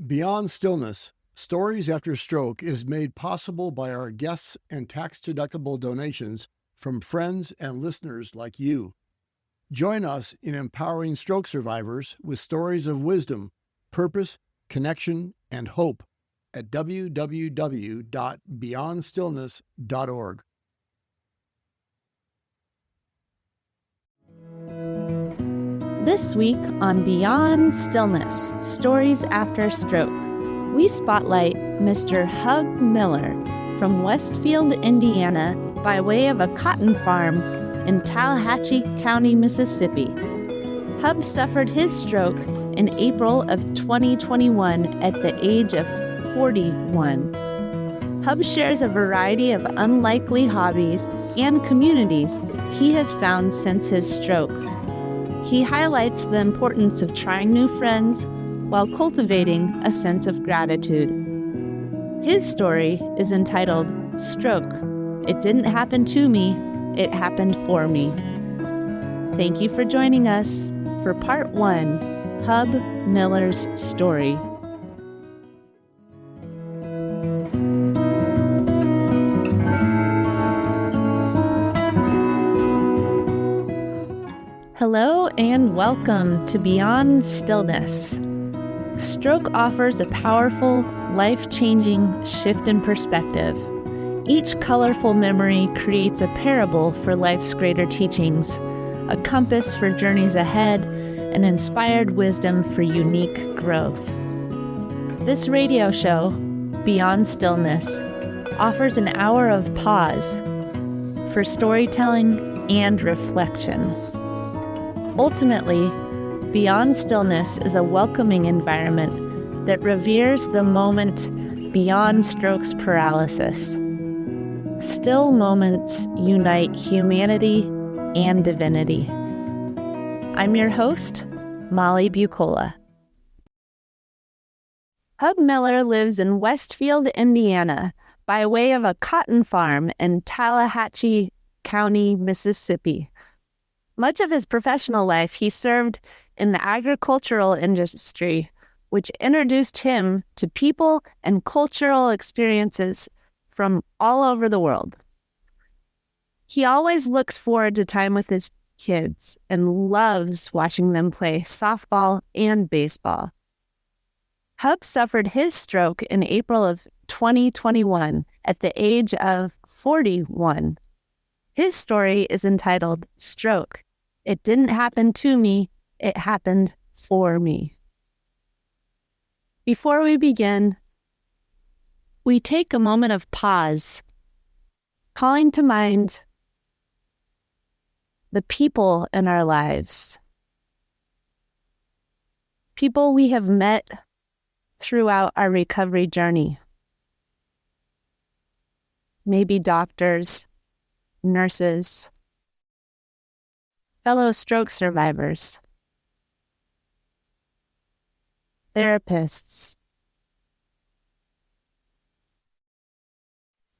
Beyond Stillness, Stories After Stroke is made possible by our guests and tax-deductible donations from friends and listeners like you. Join us in empowering stroke survivors with stories of wisdom, purpose, connection, and hope at www.beyondstillness.org. This week on Beyond Stillness, Stories After Stroke, we spotlight Mr. Hub Miller from Westfield, Indiana, by way of a cotton farm in Tallahatchie County, Mississippi. Hub suffered his stroke in April of 2021 at the age of 41. Hub shares a variety of unlikely hobbies and communities he has found since his stroke. He highlights the importance of trying new friends while cultivating a sense of gratitude. His story is entitled Stroke. It didn't happen to me, it happened for me. Thank you for joining us for part 1, Hub Miller's story. Hello and welcome to Beyond Stillness. Stroke offers a powerful, life-changing shift in perspective. Each colorful memory creates a parable for life's greater teachings, a compass for journeys ahead, and inspired wisdom for unique growth. This radio show, Beyond Stillness, offers an hour of pause for storytelling and reflection. Ultimately, Beyond Stillness is a welcoming environment that reveres the moment beyond stroke's paralysis. Still moments unite humanity and divinity. I'm your host, Molly Bucola. Hub Miller lives in Westfield, Indiana, by way of a cotton farm in Tallahatchie County, Mississippi. Much of his professional life, he served in the agricultural industry, which introduced him to people and cultural experiences from all over the world. He always looks forward to time with his kids and loves watching them play softball and baseball. Hub suffered his stroke in April of 2021 at the age of 41. His story is entitled Stroke. It didn't happen to me, it happened for me. Before we begin, we take a moment of pause, calling to mind the people in our lives, people we have met throughout our recovery journey. Maybe doctors, nurses, fellow stroke survivors, therapists,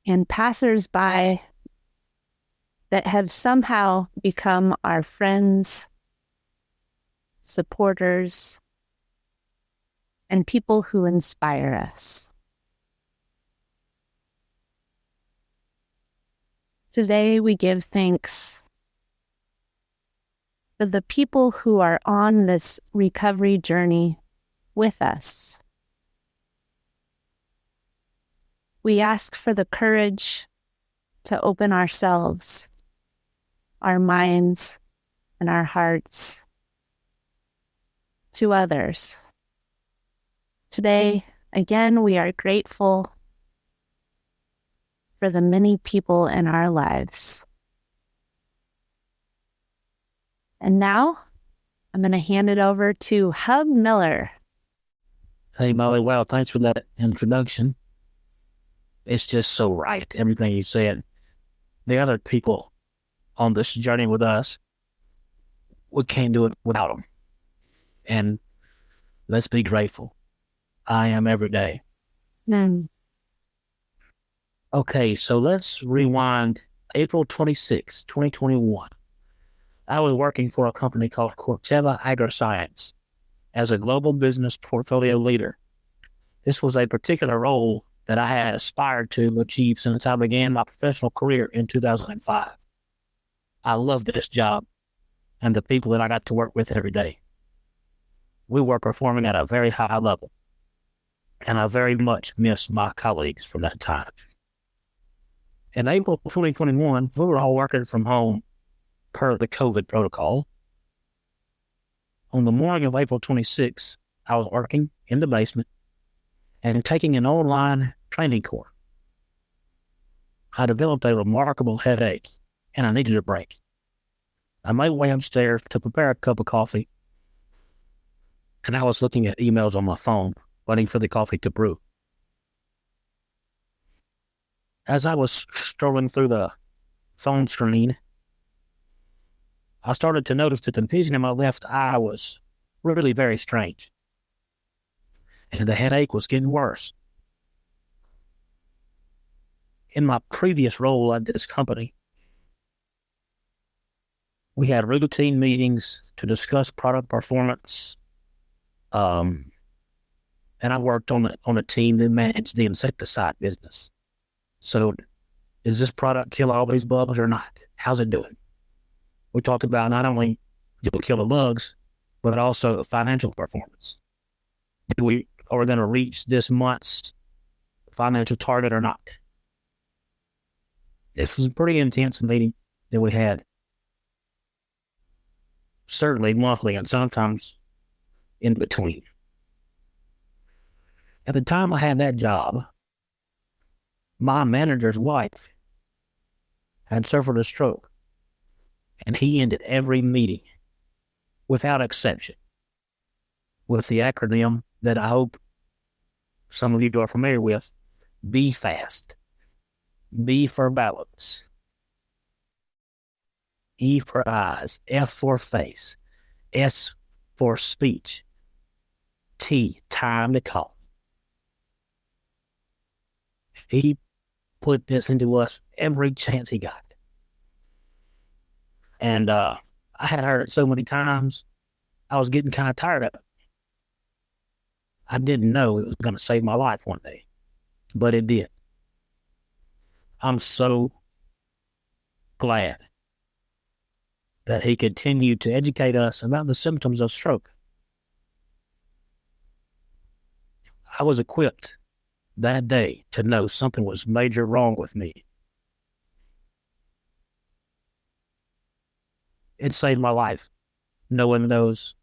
and passers-by that have somehow become our friends, supporters, and people who inspire us. Today we give thanks for the people who are on this recovery journey with us. We ask for the courage to open ourselves, our minds, and our hearts to others. Today, again, we are grateful for the many people in our lives. And now, I'm going to hand it over to Hub Miller. Hey, Molly, wow, thanks for that introduction. It's just so right, everything you said. The other people on this journey with us, we can't do it without them. And let's be grateful. I am every day. Okay, so let's rewind April 26, 2021. I was working for a company called Corteva Agroscience as a global business portfolio leader. This was a particular role that I had aspired to achieve since I began my professional career in 2005. I loved this job and the people that I got to work with every day. We were performing at a very high level, and I very much miss my colleagues from that time. In April 2021, we were all working from home per the COVID protocol. On the morning of April 26th, I was working in the basement and taking an online training course. I developed a remarkable headache, and I needed a break. I made my way upstairs to prepare a cup of coffee, and I was looking at emails on my phone, waiting for the coffee to brew. As I was strolling through the phone screen, I started to notice that the vision in my left eye was really very strange, and the headache was getting worse. In my previous role at this company, we had routine meetings to discuss product performance, and I worked on a team that managed the insecticide business. So, is this product kill all these bugs or not? How's it doing? We talked about not only do we kill the bugs, but also financial performance. Are we going to reach this month's financial target or not? This was a pretty intense meeting that we had. Certainly monthly and sometimes in between. At the time I had that job, my manager's wife had suffered a stroke, and he ended every meeting, without exception, with the acronym that I hope some of you are familiar with: B FAST. B for balance, E for eyes, F for face, S for speech, T, time to call. He put this into us every chance he got. And I had heard it so many times, I was getting kind of tired of it. I didn't know it was going to save my life one day, but it did. I'm so glad that he continued to educate us about the symptoms of stroke. I was equipped that day to know something was major wrong with me. It saved my life, knowing that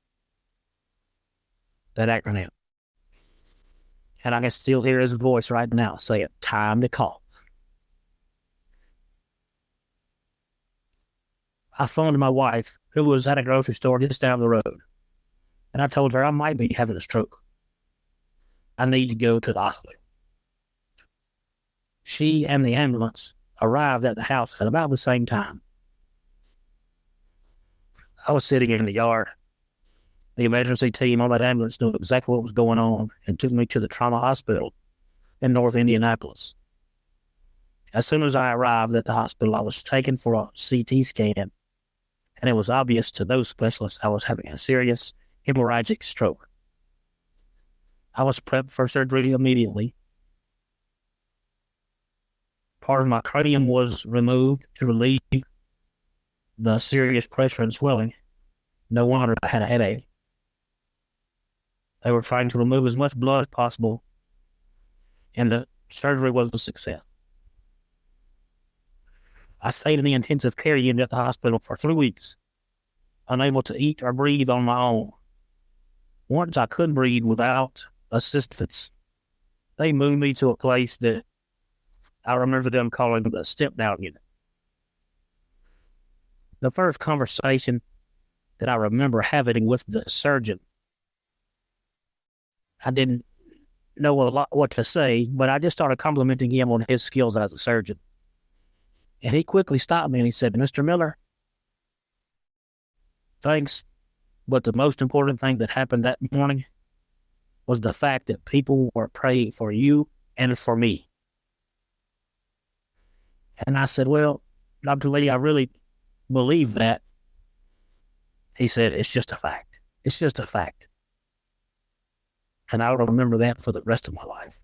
acronym. And I can still hear his voice right now saying, time to call. I phoned my wife, who was at a grocery store just down the road, and I told her I might be having a stroke. I need to go to the hospital. She and the ambulance arrived at the house at about the same time. I was sitting in the yard. The emergency team on that ambulance knew exactly what was going on and took me to the trauma hospital in North Indianapolis. As soon as I arrived at the hospital, I was taken for a CT scan, and it was obvious to those specialists I was having a serious hemorrhagic stroke. I was prepped for surgery immediately. Part of my cranium was removed to relieve the serious pressure and swelling. No wonder I had a headache. They were trying to remove as much blood as possible, and the surgery was a success. I stayed in the intensive care unit at the hospital for 3 weeks, unable to eat or breathe on my own. Once I could breathe without assistance, they moved me to a place that I remember them calling the step-down unit. The first conversation that I remember having with the surgeon, I didn't know a lot what to say, but I just started complimenting him on his skills as a surgeon. And he quickly stopped me and he said, Mr. Miller, thanks, but the most important thing that happened that morning was the fact that people were praying for you and for me. And I said, well, Dr. Lee, I really believe that. He said, it's just a fact. It's just a fact. And I'll remember that for the rest of my life.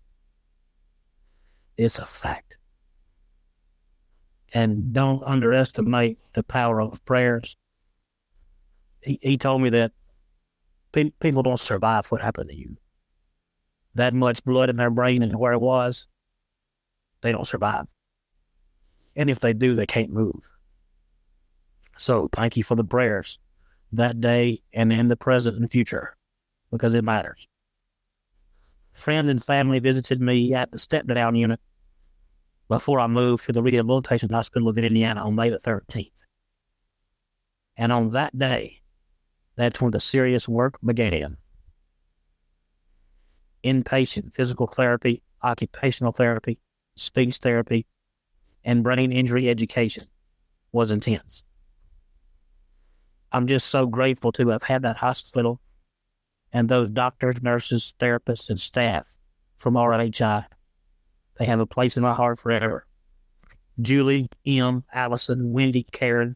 It's a fact. And don't underestimate the power of prayers. He told me that people don't survive what happened to you. That much blood in their brain and where it was, they don't survive. And if they do, they can't move. So thank you for the prayers that day and in the present and future, because it matters. Friends and family visited me at the step-down unit before I moved to the rehabilitation hospital of Indiana on May the 13th. And on that day, that's when the serious work began. Inpatient physical therapy, occupational therapy, speech therapy, and brain injury education was intense. I'm just so grateful to have had that hospital and those doctors, nurses, therapists, and staff from RHI. They have a place in my heart forever. Julie, Em, Allison, Wendy, Karen,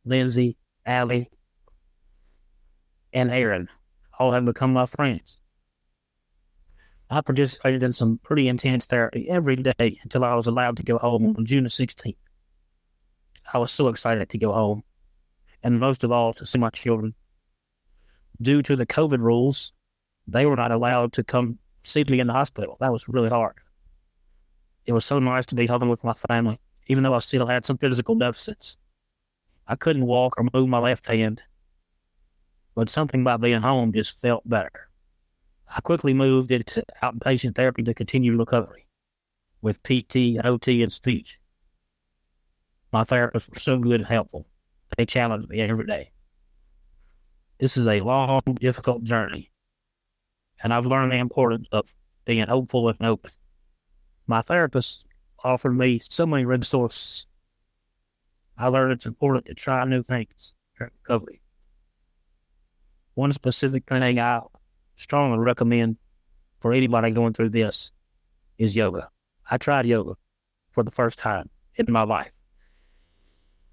Lindsay, Allie, and Aaron all have become my friends. I participated in some pretty intense therapy every day until I was allowed to go home on June the 16th. I was so excited to go home, and most of all, to see my children. Due to the COVID rules, they were not allowed to come see me in the hospital. That was really hard. It was so nice to be home with my family, even though I still had some physical deficits. I couldn't walk or move my left hand, but something about being home just felt better. I quickly moved into outpatient therapy to continue recovery with PT, OT, and speech. My therapists were so good and helpful. They challenged me every day. This is a long, difficult journey, and I've learned the importance of being hopeful and open. My therapist offered me so many resources. I learned it's important to try new things during recovery. One specific thing I strongly recommend for anybody going through this is yoga. I tried yoga for the first time in my life.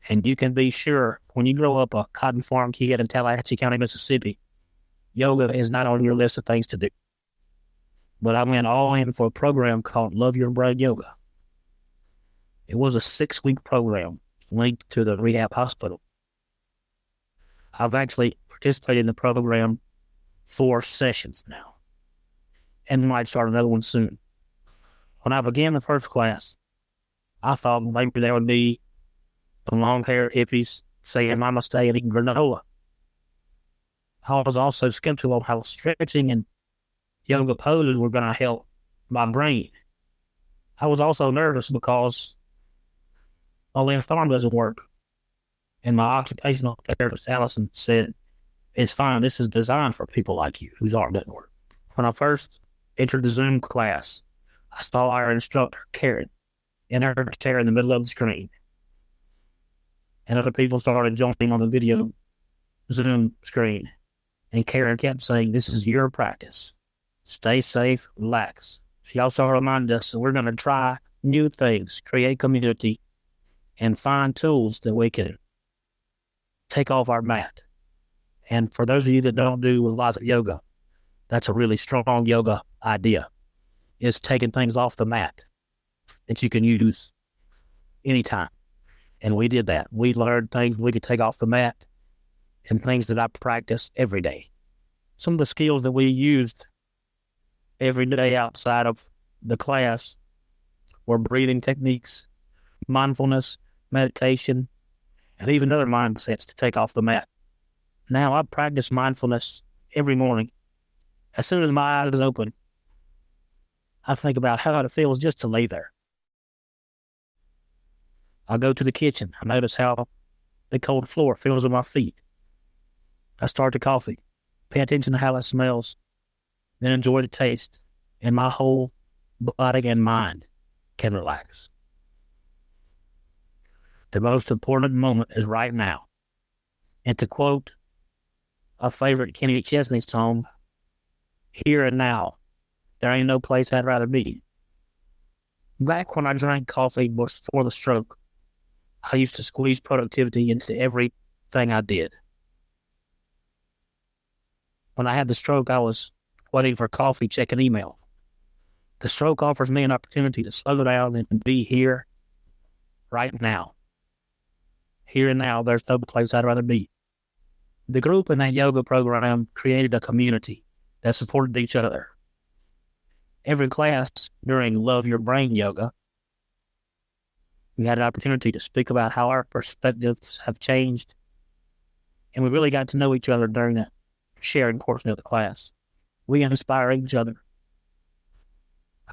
And you can be sure when you grow up a cotton farm kid in Tallahatchie County, Mississippi, yoga is not on your list of things to do. But I went all in for a program called Love Your Brain Yoga. It was a 6-week program linked to the rehab hospital. I've actually participated in the program 4 sessions now, and might start another one soon. When I began the first class, I thought maybe there would be some long-haired hippies saying namaste and eating granola. I was also skeptical of how stretching and yoga poses were going to help my brain. I was also nervous because my left arm doesn't work, and my occupational therapist, Allison, said, "It's fine. This is designed for people like you whose arm doesn't work." When I first entered the Zoom class, I saw our instructor, Karen, in her chair in the middle of the screen. And other people started jumping on the video Zoom screen. And Karen kept saying, "This is your practice. Stay safe, relax." She also reminded us that we're going to try new things, create community, and find tools that we can take off our mat. And for those of you that don't do a lot of yoga, that's a really strong yoga idea, is taking things off the mat that you can use anytime. And we did that. We learned things we could take off the mat and things that I practice every day. Some of the skills that we used every day outside of the class were breathing techniques, mindfulness, meditation, and even other mindsets to take off the mat. Now I practice mindfulness every morning. As soon as my eyes open, I think about how it feels just to lay there. I go to the kitchen. I notice how the cold floor feels on my feet. I start the coffee, pay attention to how it smells, then enjoy the taste, and my whole body and mind can relax. The most important moment is right now. And to quote a favorite Kenny Chesney song, "Here and now, there ain't no place I'd rather be." Back when I drank coffee before the stroke, I used to squeeze productivity into everything I did. When I had the stroke, I was waiting for coffee, checking email. The stroke offers me an opportunity to slow down and be here right now. Here and now, there's no place I'd rather be. The group in that yoga program created a community that supported each other. Every class during Love Your Brain Yoga, we had an opportunity to speak about how our perspectives have changed, and we really got to know each other during that sharing portion of the class. We inspire each other.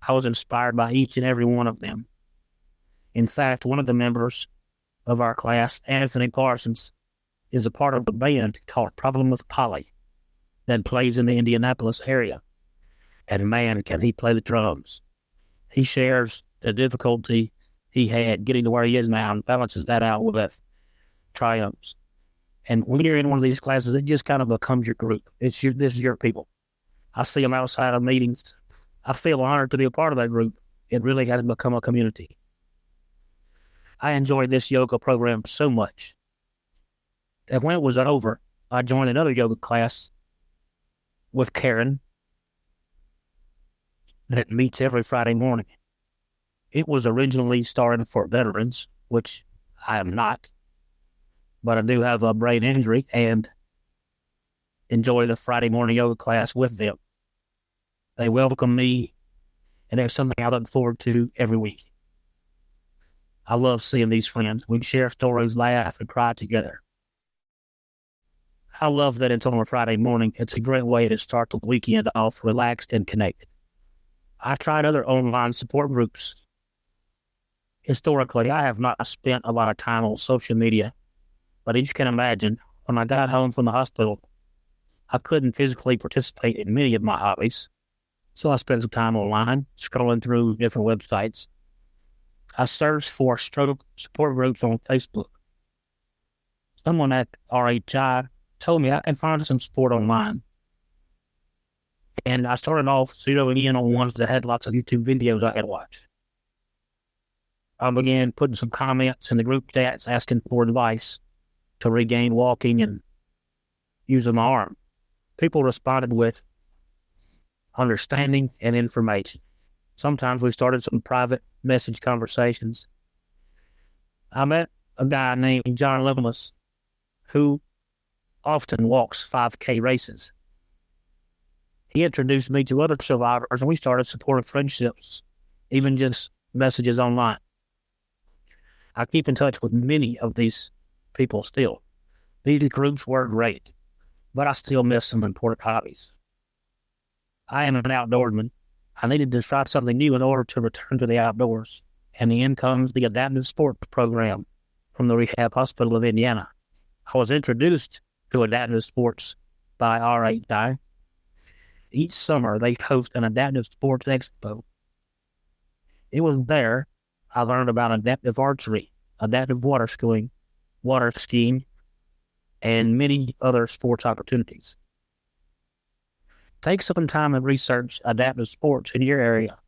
I was inspired by each and every one of them. In fact, one of the members of our class, Anthony Parsons, is a part of a band called Problem with Polly that plays in the Indianapolis area. And man, can he play the drums. He shares the difficulty he had getting to where he is now and balances that out with triumphs. And when you're in one of these classes, it just kind of becomes your group. This is your people. I see them outside of meetings. I feel honored to be a part of that group. It really has become a community. I enjoyed this yoga program so much that when it was over, I joined another yoga class with Karen that meets every Friday morning. It was originally started for veterans, which I am not, but I do have a brain injury and enjoy the Friday morning yoga class with them. They welcome me, and there's something I look forward to every week. I love seeing these friends. We share stories, laugh, and cry together. I love that it's on a Friday morning. It's a great way to start the weekend off relaxed and connected. I tried other online support groups. Historically, I have not spent a lot of time on social media, but as you can imagine, when I got home from the hospital, I couldn't physically participate in many of my hobbies, so I spent some time online, scrolling through different websites. I searched for stroke support groups on Facebook. Someone at RHI told me I can find some support online. And I started off zeroing in on ones that had lots of YouTube videos I could watch. I began putting some comments in the group chats asking for advice to regain walking and using my arm. People responded with understanding and information. Sometimes we started some private message conversations. I met a guy named John Loveless who often walks 5K races. He introduced me to other survivors, and we started supporting friendships, even just messages online. I keep in touch with many of these people still. These groups were great, but I still miss some important hobbies. I am an outdoorsman. I needed to try something new in order to return to the outdoors, and in comes the adaptive sports program from the Rehab Hospital of Indiana. I was introduced to adaptive sports by RHI. Each summer, they host an adaptive sports expo. It was there I learned about adaptive archery, adaptive water skiing, and many other sports opportunities. Take some time and research adaptive sports in your area.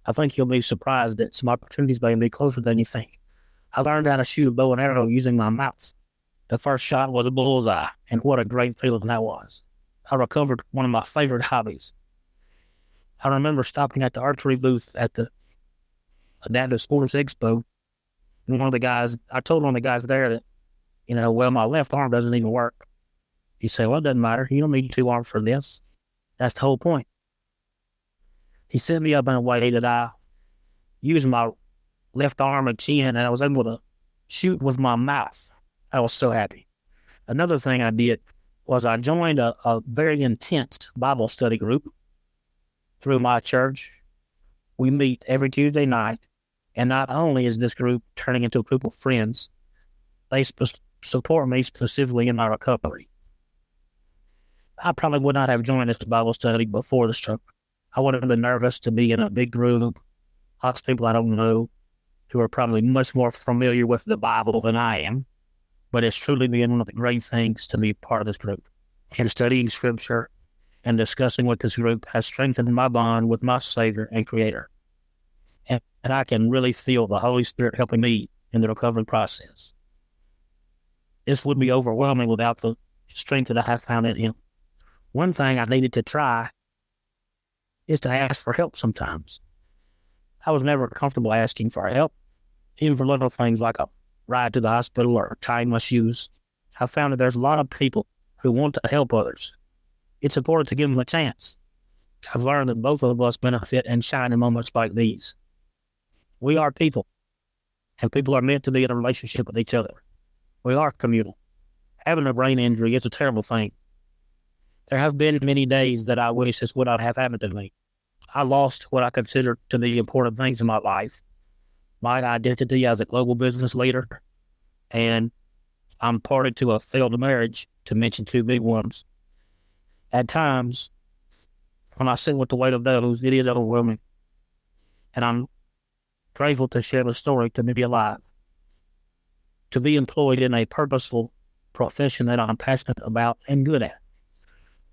I think you'll be surprised that some opportunities may be closer than you think. I learned how to shoot a bow and arrow using my mouth. The first shot was a bullseye, and what a great feeling that was. I recovered one of my favorite hobbies. I remember stopping at the archery booth at the Adaptive Sports Expo, and I told one of the guys there that, my left arm doesn't even work. He said, well, it doesn't matter. You don't need two arms for this. That's the whole point. He set me up in a way that I used my left arm and chin, and I was able to shoot with my mouth. I was so happy. Another thing I did was I joined a very intense Bible study group through my church. We meet every Tuesday night, and not only is this group turning into a group of friends, they support me specifically in my recovery. I probably would not have joined this Bible study before the stroke. I would have been nervous to be in a big group, lots of people I don't know, who are probably much more familiar with the Bible than I am. But it's truly been one of the great things to be part of this group. And studying Scripture and discussing with this group has strengthened my bond with my Savior and Creator. And I can really feel the Holy Spirit helping me in the recovery process. This would be overwhelming without the strength that I have found in Him. One thing I needed to try is to ask for help sometimes. I was never comfortable asking for help, even for little things like a ride to the hospital or tying my shoes. I found that there's a lot of people who want to help others. It's important to give them a chance. I've learned that both of us benefit and shine in moments like these. We are people, and people are meant to be in a relationship with each other. We are communal. Having a brain injury is a terrible thing. There have been many days that I wish this would not have happened to me. I lost what I considered to be important things in my life. My identity as a global business leader, and I'm party to a failed marriage, to mention two big ones. At times, when I sit with the weight of those, it is overwhelming. And I'm grateful to share the story, to be alive, to be employed in a purposeful profession that I'm passionate about and good at.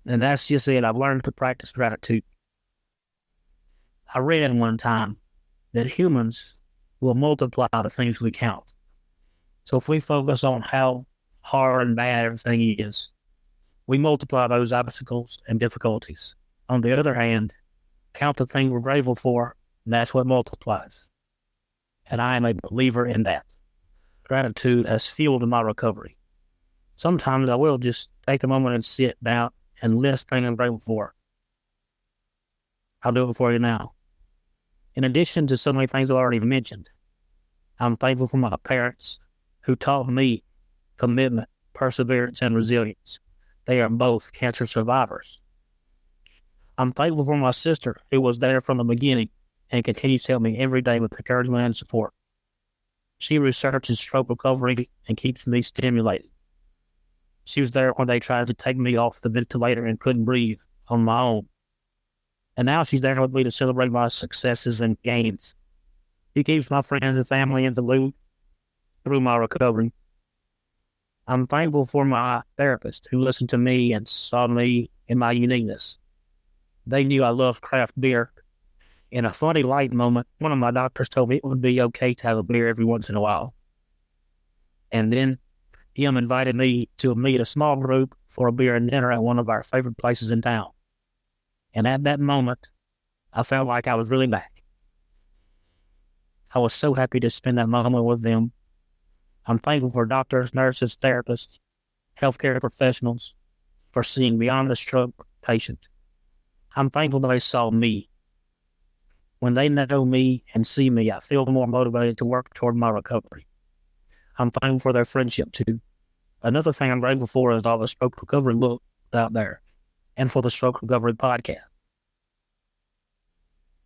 And that's just it. I've learned to practice gratitude. I read one time that humans will multiply the things we count. So if we focus on how hard and bad everything is, we multiply those obstacles and difficulties. On the other hand, count the things we're grateful for, and that's what multiplies. And I am a believer in that. Gratitude has fueled my recovery. Sometimes I will just take a moment and sit down and list things I'm grateful for. I'll do it for you now. In addition to so many things I've already mentioned, I'm thankful for my parents who taught me commitment, perseverance, and resilience. They are both cancer survivors. I'm thankful for my sister who was there from the beginning and continues to help me every day with encouragement and support. She researches stroke recovery and keeps me stimulated. She was there when they tried to take me off the ventilator and couldn't breathe on my own. And now she's there with me to celebrate my successes and gains. She keeps my friends and family in the loop through my recovery. I'm thankful for my therapist who listened to me and saw me in my uniqueness. They knew I loved craft beer. In a funny light moment, one of my doctors told me it would be okay to have a beer every once in a while. And then him invited me to meet a small group for a beer and dinner at one of our favorite places in town. And at that moment, I felt like I was really back. I was so happy to spend that moment with them. I'm thankful for doctors, nurses, therapists, healthcare professionals for seeing beyond the stroke patient. I'm thankful that they saw me. When they know me and see me, I feel more motivated to work toward my recovery. I'm thankful for their friendship too. Another thing I'm grateful for is all the stroke recovery books out there, and for the stroke recovery podcast.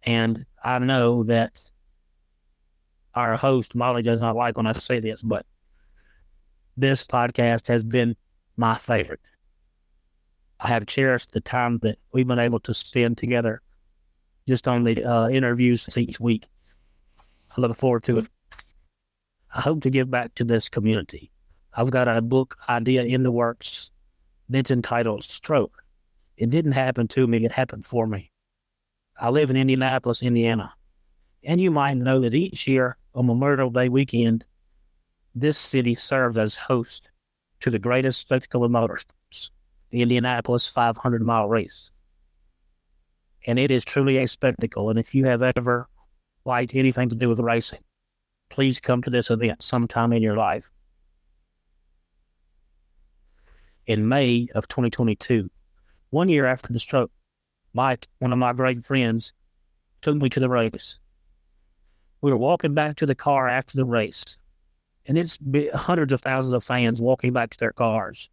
And I know that our host, Molly, does not like when I say this, but this podcast has been my favorite. I have cherished the time that we've been able to spend together just on the interviews each week. I look forward to it. I hope to give back to this community. I've got a book idea in the works that's entitled Stroke. It didn't happen to me, it happened for me. I live in Indianapolis, Indiana. And you might know that each year on Memorial Day weekend, this city serves as host to the greatest spectacle in motorsports, the Indianapolis 500-mile race. And it is truly a spectacle. And if you have ever liked anything to do with racing, please come to this event sometime in your life. In May of 2022, 1 year after the stroke, Mike, one of my great friends, took me to the race. We were walking back to the car after the race, and it's hundreds of thousands of fans walking back to their cars.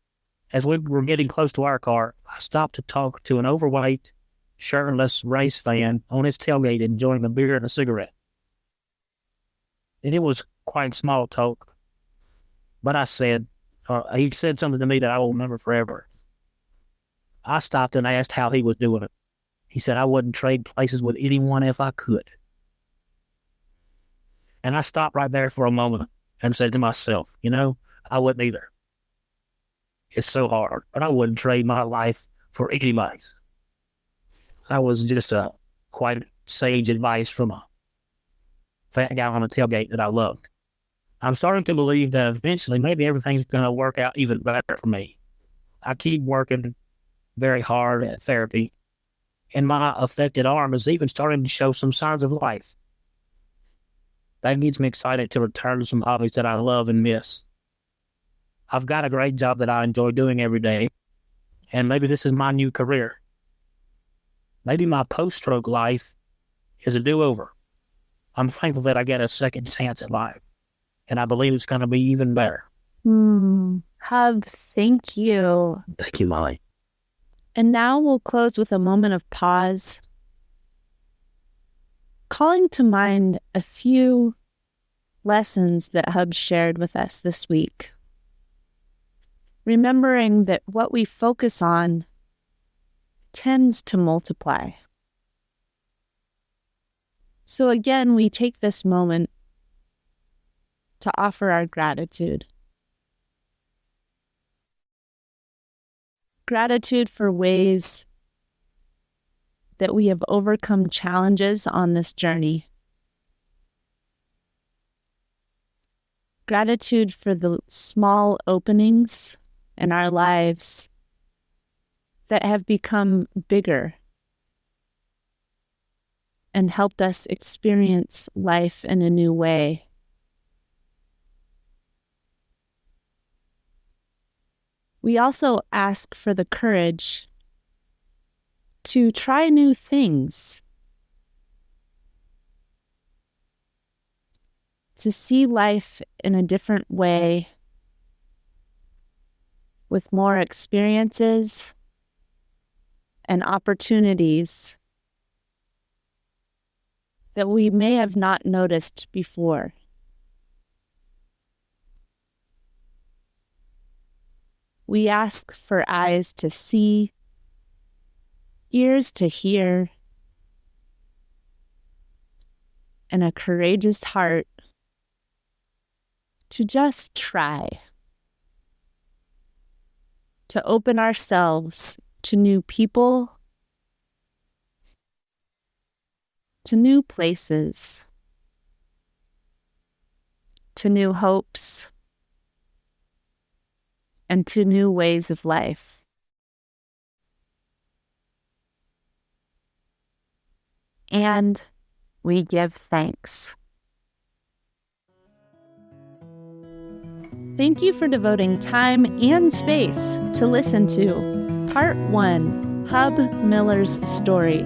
As we were getting close to our car, I stopped to talk to an overweight, shirtless race fan on his tailgate enjoying a beer and a cigarette. And it was quite small talk, but he said something to me that I will remember forever. I stopped and asked how he was doing it. He said, I wouldn't trade places with anyone if I could. And I stopped right there for a moment and said to myself, I wouldn't either. It's so hard, but I wouldn't trade my life for anybody's. That was just quite sage advice from a fat guy on a tailgate that I loved. I'm starting to believe that eventually maybe everything's going to work out even better for me. I keep working very hard at therapy, and my affected arm is even starting to show some signs of life. That gets me excited to return to some hobbies that I love and miss. I've got a great job that I enjoy doing every day, and maybe this is my new career. Maybe my post-stroke life is a do-over. I'm thankful that I get a second chance at life, and I believe it's going to be even better. Hub, thank you. Thank you, Molly. And now we'll close with a moment of pause, calling to mind a few lessons that Hub shared with us this week. Remembering that what we focus on tends to multiply. So again, we take this moment to offer our gratitude. Gratitude for ways that we have overcome challenges on this journey. Gratitude for the small openings in our lives that have become bigger and helped us experience life in a new way. We also ask for the courage to try new things, to see life in a different way, with more experiences and opportunities that we may have not noticed before. We ask for eyes to see, ears to hear, and a courageous heart to just try, to open ourselves to new people, to new places, to new hopes, and to new ways of life. And we give thanks. Thank you for devoting time and space to listen to Part 1, Hub Miller's story.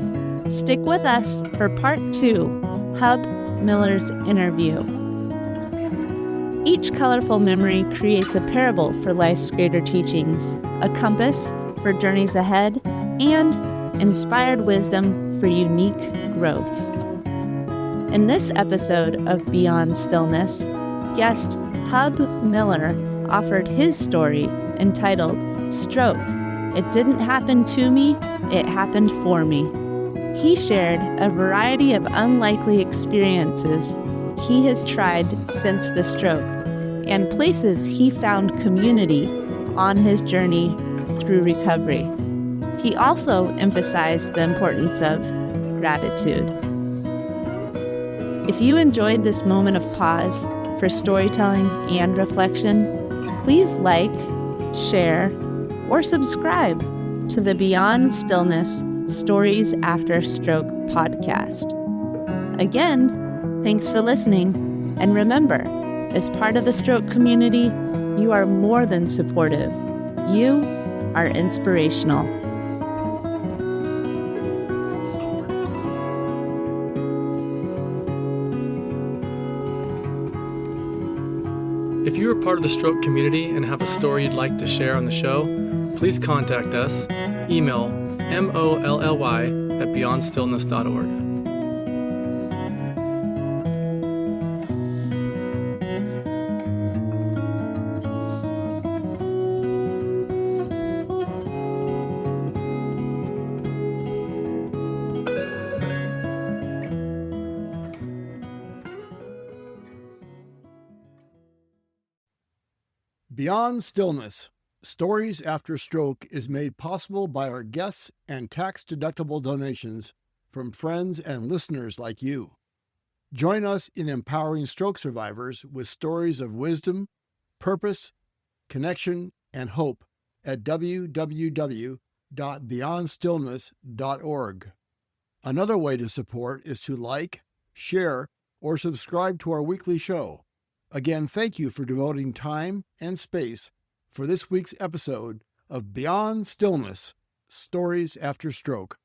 Stick with us for Part 2, Hub Miller's interview. Each colorful memory creates a parable for life's greater teachings, a compass for journeys ahead, and inspired wisdom for unique growth. In this episode of Beyond Stillness, guest Hub Miller offered his story entitled Stroke. It didn't happen to me, it happened for me. He shared a variety of unlikely experiences he has tried since the stroke, and places he found community on his journey through recovery. He also emphasized the importance of gratitude. If you enjoyed this moment of pause for storytelling and reflection, please like, share, or subscribe to the Beyond Stillness Stories After Stroke podcast. Again, thanks for listening, and remember, as part of the stroke community, you are more than supportive. You are inspirational. If you are part of the stroke community and have a story you'd like to share on the show, please contact us. Email molly@beyondstillness.org. Beyond Stillness, Stories After Stroke is made possible by our guests and tax-deductible donations from friends and listeners like you. Join us in empowering stroke survivors with stories of wisdom, purpose, connection, and hope at www.beyondstillness.org. www.beyondstillness.org. Another way to support is to like, share, or subscribe to our weekly show. Again, thank you for devoting time and space for this week's episode of Beyond Stillness, Stories After Stroke.